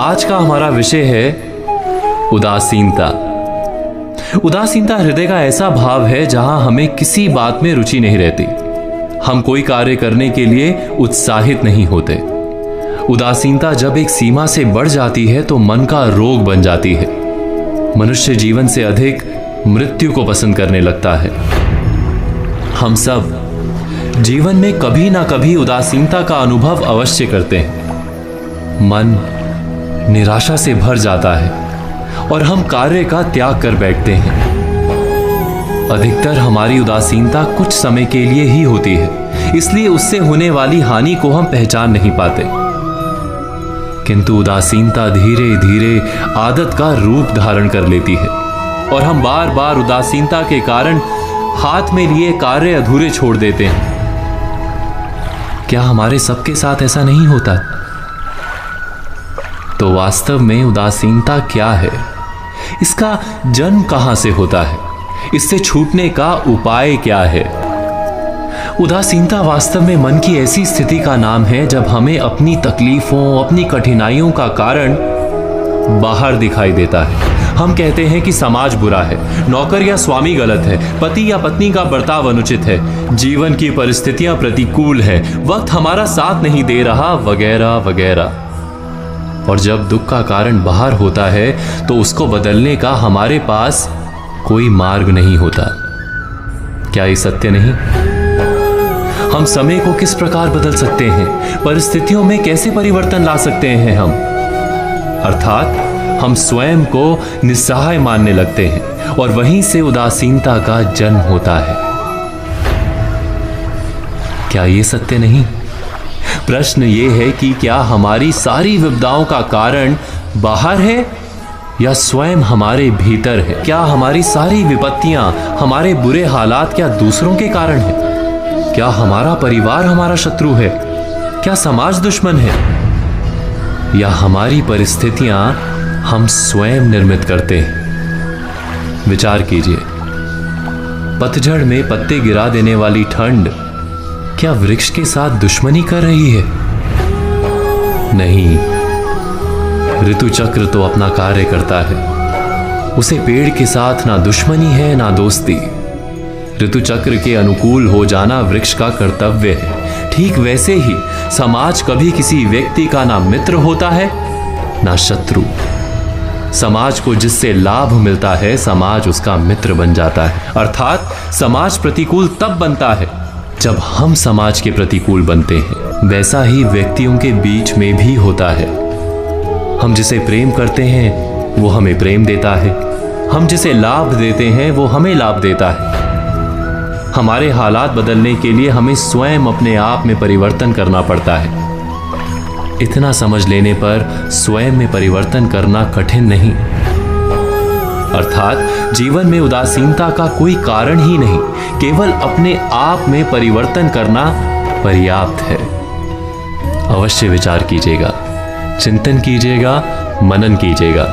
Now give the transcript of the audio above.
आज का हमारा विषय है उदासीनता। उदासीनता हृदय का ऐसा भाव है जहां हमें किसी बात में रुचि नहीं रहती। हम कोई कार्य करने के लिए उत्साहित नहीं होते। उदासीनता जब एक सीमा से बढ़ जाती है तो मन का रोग बन जाती है। मनुष्य जीवन से अधिक मृत्यु को पसंद करने लगता है। हम सब जीवन में कभी ना कभी उदासीनता का अनुभव अवश्य करते हैं। मन निराशा से भर जाता है और हम कार्य का त्याग कर बैठते हैं। अधिकतर हमारी उदासीनता कुछ समय के लिए ही होती है, इसलिए उससे होने वाली हानि को हम पहचान नहीं पाते। किंतु उदासीनता धीरे धीरे आदत का रूप धारण कर लेती है और हम बार बार उदासीनता के कारण हाथ में लिए कार्य अधूरे छोड़ देते हैं। क्या हमारे सबके साथ ऐसा नहीं होता? तो वास्तव में उदासीनता क्या है? इसका जन्म कहां से होता है? इससे छूटने का उपाय क्या है? उदासीनता वास्तव में मन की ऐसी स्थिति का नाम है जब हमें अपनी तकलीफों, अपनी कठिनाइयों का कारण बाहर दिखाई देता है। हम कहते हैं कि समाज बुरा है, नौकर या स्वामी गलत है, पति या पत्नी का बर्ताव अनुचित है, जीवन की परिस्थितियां प्रतिकूल है, वक्त हमारा साथ नहीं दे रहा, वगैरह वगैरह। और जब दुख का कारण बाहर होता है तो उसको बदलने का हमारे पास कोई मार्ग नहीं होता। क्या ये सत्य नहीं? हम समय को किस प्रकार बदल सकते हैं? परिस्थितियों में कैसे परिवर्तन ला सकते हैं हम? अर्थात हम स्वयं को निस्सहाय मानने लगते हैं और वहीं से उदासीनता का जन्म होता है। क्या ये सत्य नहीं? प्रश्न ये है कि क्या हमारी सारी विपदाओं का कारण बाहर है या स्वयं हमारे भीतर है? क्या हमारी सारी विपत्तियां, हमारे बुरे हालात क्या दूसरों के कारण है? क्या हमारा परिवार हमारा शत्रु है? क्या समाज दुश्मन है? या हमारी परिस्थितियां हम स्वयं निर्मित करते हैं? विचार कीजिए। पतझड़ में पत्ते गिरा देने वाली ठंड क्या वृक्ष के साथ दुश्मनी कर रही है? नहीं, ऋतु चक्र तो अपना कार्य करता है। उसे पेड़ के साथ ना दुश्मनी है ना दोस्ती। ऋतु चक्र के अनुकूल हो जाना वृक्ष का कर्तव्य है। ठीक वैसे ही समाज कभी किसी व्यक्ति का ना मित्र होता है ना शत्रु। समाज को जिससे लाभ मिलता है, समाज उसका मित्र बन जाता है। अर्थात समाज प्रतिकूल तब बनता है जब हम समाज के प्रतिकूल बनते हैं। वैसा ही व्यक्तियों के बीच में भी होता है। हम जिसे प्रेम करते हैं वो हमें प्रेम देता है, हम जिसे लाभ देते हैं वो हमें लाभ देता है। हमारे हालात बदलने के लिए हमें स्वयं अपने आप में परिवर्तन करना पड़ता है। इतना समझ लेने पर स्वयं में परिवर्तन करना कठिन नहीं। अर्थात जीवन में उदासीनता का कोई कारण ही नहीं, केवल अपने आप में परिवर्तन करना पर्याप्त है। अवश्य विचार कीजिएगा, चिंतन कीजिएगा, मनन कीजिएगा।